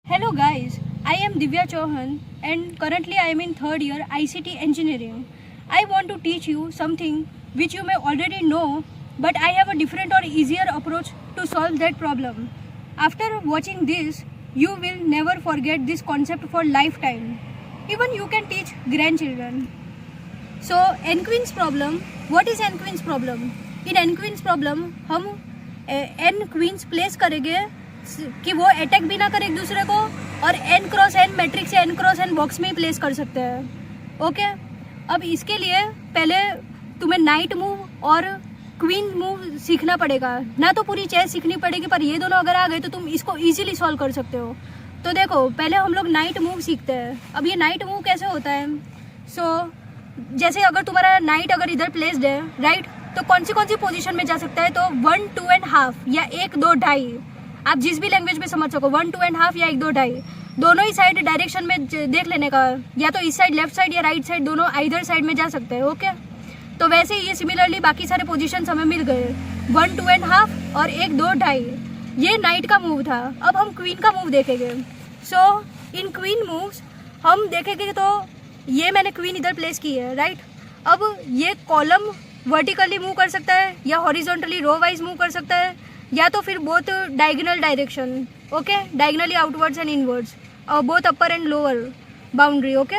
Hello guys, I am Divya Chauhan and currently I am in third year ICT engineering. I want to teach you something which you may already know, but I have a different or easier approach to solve that problem. After watching this, you will never forget this concept for lifetime. Even you can teach grandchildren. So n-queen's problem, what is n-queen's problem? In n-queen's problem हम n queens place करेंगे कि वो attack भी ना करे एक दूसरे को और n क्रॉस n मैट्रिक्स या n क्रॉस n बॉक्स में ही प्लेस कर सकते हैं. ओके, अब इसके लिए पहले तुम्हें नाइट मूव और क्वीन मूव सीखना पड़ेगा. ना तो पूरी चेस सीखनी पड़ेगी, पर ये दोनों अगर आ गए तो तुम इसको इजीली सॉल्व कर सकते हो. तो देखो, पहले हम लोग नाइट मूव सीखते हैं. अब ये नाइट मूव कैसे होता है? जैसे अगर तुम्हारा नाइट अगर इधर प्लेस्ड है, राइट, तो कौन सी पोजीशन में जा सकता है? तो 1, 2 एंड हाफ या 1, 2, ढाई. आप जिस भी लैंग्वेज में समझ सको, 1, 2 एंड हाफ या 1, 2, ढाई. दोनों ही साइड डायरेक्शन में देख लेने का, या तो इस साइड लेफ्ट साइड या राइट साइड, दोनों आइदर साइड में जा सकते हैं. ओके, तो वैसे ही ये सिमिलरली बाकी सारे पोजीशन हमें मिल गए, 1, 2 एंड हाफ और 1, 2, ढाई. ये नाइट का मूव था. अब हम क्वीन का मूव देखेंगे. इन क्वीन मूव्स हम देखेंगे तो ये मैंने क्वीन इधर प्लेस की है, राइट. अब ये कॉलम वर्टिकली मूव कर सकता है या हॉरिजॉन्टली रो वाइज मूव कर सकता है, या तो फिर both diagonal direction. Okay, diagonally outwards and inwards और both upper and lower boundary. Okay,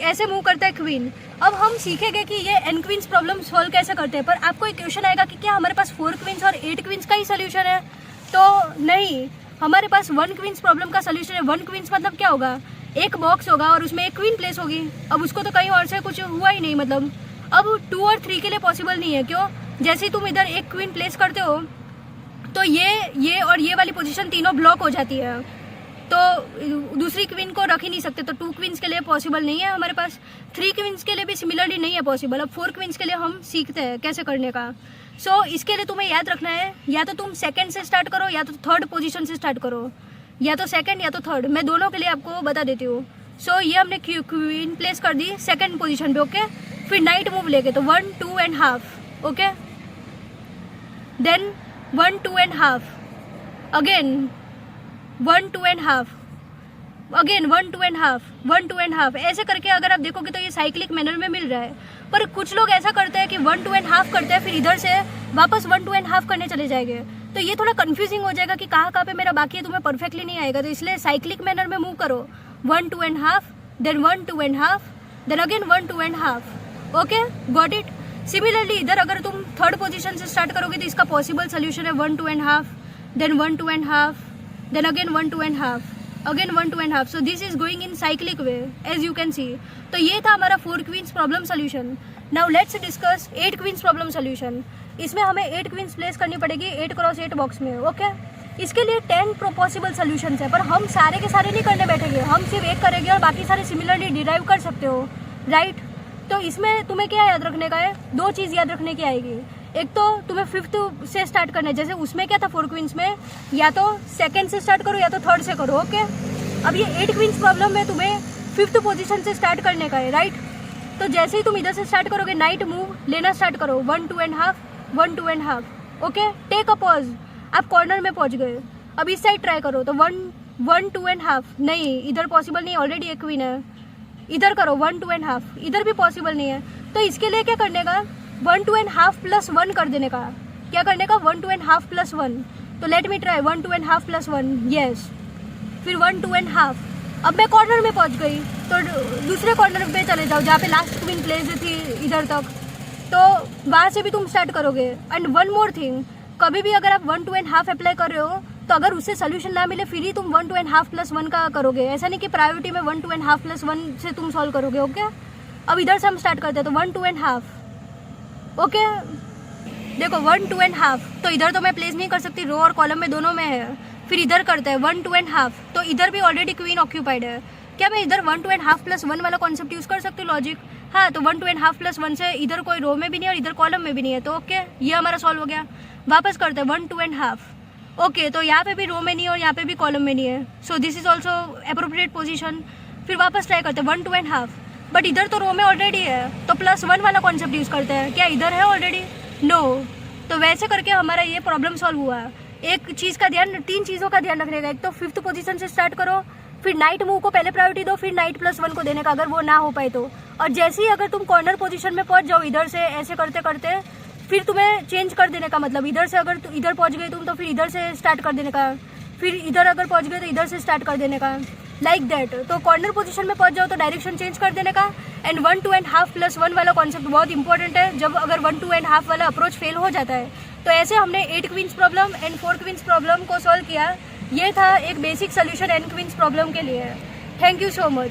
ऐसे मूव करता है क्वीन. अब हम सीखेंगे कि ये एन क्वींस प्रॉब्लम सॉल्व कैसे करते हैं. पर आपको एक क्वेश्चन आएगा कि क्या हमारे पास 4 क्वींस और 8 क्वींस का ही सोल्यूशन है? तो नहीं, हमारे पास 1 क्वींस प्रॉब्लम का सोल्यूशन है. 1 क्वींस मतलब क्या होगा? एक बॉक्स होगा और उसमें एक क्वीन प्लेस होगी. अब उसको तो कहीं और से कुछ हुआ ही नहीं, मतलब अब 2 और 3 के लिए पॉसिबल नहीं है. क्यों? जैसे ही तुम इधर एक क्वीन प्लेस करते हो तो ये और ये वाली पोजीशन तीनों ब्लॉक हो जाती है, तो दूसरी क्वीन को रख ही नहीं सकते. तो 2 क्वींस के लिए पॉसिबल नहीं है हमारे पास. 3 क्वींस के लिए भी सिमिलरली नहीं है पॉसिबल. अब 4 क्वींस के लिए हम सीखते हैं कैसे करने का. इसके लिए तुम्हें याद रखना है, या तो तुम सेकंड से स्टार्ट करो या तो थर्ड पोजीशन से स्टार्ट करो, या तो सेकंड या तो थर्ड. मैं दोनों के लिए आपको बता देती हूँ. ये हमने क्वीन प्लेस कर दी सेकंड पोजीशन पे. ओके, फिर नाइट मूव लेके तो 1, 2 and half. Okay, then 1, 2 and half, again 1, 2 and half, again 1, 2 and half, 1, 2 and half. ऐसे करके अगर आप देखोगे तो ये साइक्लिक मैनर में मिल रहा है. पर कुछ लोग ऐसा करते हैं कि 1, 2 एंड हाफ करते हैं, फिर इधर से वापस 1, 2 एंड हाफ करने चले जाएंगे. तो ये थोड़ा कंफ्यूजिंग हो जाएगा कि कहाँ पे मेरा बाकी है, तुम्हें परफेक्टली नहीं आएगा. तो इसलिए साइक्लिक मैनर में मूव करो. 1, 2 and half, then 1, 2 and half, then again 1, 2 and half. Okay, got it. Similarly इधर अगर तुम थर्ड पोजीशन से स्टार्ट करोगे तो इसका पॉसिबल सोल्यूशन है 1, 2 and half, then 1, 2 and half, then again 1, 2 and half, again 1, 2 and half. This is going in cyclic way as you can see. तो ये था हमारा 4 queens problem solution. Now let's discuss 8 queens problem solution. इसमें हमें 8 queen's place करनी पड़ेगी 8 cross 8 box में. Okay, इसके लिए 10 पॉसिबल सोल्यूशंस है, पर हम सारे के सारे नहीं करने बैठेंगे. हम सिर्फ एक करेंगे और बाकी सारे सिमिलरली डिराइव कर सकते हो, राइट. तो इसमें तुम्हें क्या याद रखने का है? 2 चीज़ याद रखने की आएगी. एक तो तुम्हें 5th से स्टार्ट करना है. जैसे उसमें क्या था 4 क्वींस में, या तो सेकंड से स्टार्ट करो या तो थर्ड से करो. ओके, अब ये 8 क्वींस प्रॉब्लम में तुम्हें 5th पोजीशन से स्टार्ट करने का है, राइट. तो जैसे ही तुम इधर से स्टार्ट करोगे, नाइट मूव लेना स्टार्ट करो. 1, 2 and half, 1, 2 and half. Okay, take a pause. आप कॉर्नर में पहुंच गए. अब इस साइड ट्राई करो. तो 1, 2 एंड हाफ, नहीं, इधर पॉसिबल नहीं, ऑलरेडी एक क्वीन है. इधर करो 1, 2 एंड हाफ, इधर भी पॉसिबल नहीं है. तो इसके लिए क्या करने का? 1, 2 एंड हाफ प्लस 1 कर देने का. क्या करने का? 1, 2 एंड हाफ प्लस 1. तो let me try 1, 2 and half plus 1. Yes, फिर 1, 2 एंड हाफ. अब मैं कॉर्नर में पहुंच गई, तो दूसरे कॉर्नर पे चले जाओ जहाँ पे लास्ट क्वीन प्लेस थी इधर तक. तो वहाँ से भी तुम स्टार्ट करोगे. एंड वन मोर थिंग, कभी भी अगर आप 1, 2 एंड हाफ अप्लाई कर रहे हो तो अगर उससे सोल्यूशन ना मिले फिर ही तुम 1, 2 एंड हाफ प्लस 1 का करोगे. ऐसा नहीं कि प्रायोरिटी में 1, 2 एंड हाफ प्लस 1 से तुम सॉल्व करोगे. ओके, अब इधर से हम स्टार्ट करते हैं. तो 1, 2 एंड हाफ. ओके, देखो 1, 2 एंड हाफ, तो इधर तो मैं प्लेस नहीं कर सकती, रो और कॉलम में दोनों में है. फिर इधर करते हैं 1, 2 एंड हाफ, तो इधर भी ऑलरेडी क्वीन ऑक्यूपाइड है. क्या मैं इधर 1, 2 एंड हाफ प्लस 1 वाला कॉन्सेप्ट यूज कर सकती हूँ, लॉजिक? हाँ, तो 1, 2 एंड हाफ प्लस 1 से इधर कोई रो में भी नहीं है और इधर कॉलम में भी नहीं है. तो ओके, ये हमारा सॉल्व हो गया. वापस करते हैं 1, 2 एंड हाफ. ओके, तो यहाँ पे भी रो में नहीं है और यहाँ पे भी कॉलम में नहीं है. This is also appropriate position. फिर वापस ट्राई करते हैं 1, 2 एंड हाफ, बट इधर तो रो में ऑलरेडी है, तो प्लस 1 वाला कॉन्सेप्ट यूज करते हैं. क्या इधर है ऑलरेडी? नो. तो वैसे करके हमारा ये प्रॉब्लम सॉल्व हुआ. एक चीज़ का ध्यान, 3 चीज़ों का ध्यान रखने का। एक तो 5th पोजीशन से स्टार्ट करो, फिर नाइट मूव को पहले प्रायोरिटी दो, फिर नाइट +1 को देने का अगर वो ना हो पाए तो। और जैसे ही अगर तुम कॉर्नर पोजीशन में पहुंच जाओ इधर से ऐसे करते करते, फिर तुम्हें चेंज कर देने का, मतलब इधर से अगर इधर पहुंच गए तुम तो फिर इधर से स्टार्ट कर देने का, फिर इधर अगर पहुंच गए तो इधर से स्टार्ट कर देने का, लाइक दैट। तो कॉर्नर पोजीशन में पहुंच जाओ तो डायरेक्शन चेंज कर देने का। एंड 1 2.5 +1 वाला कॉन्सेप्ट बहुत इंपॉर्टेंट है, जब अगर 1 2.5 वाला अप्रोच फेल हो जाता है। तो ऐसे हमने 8 queens problem and 4 queens problem को सॉल्व किया। ये था एक basic solution n queens problem के लिए। Thank you so much.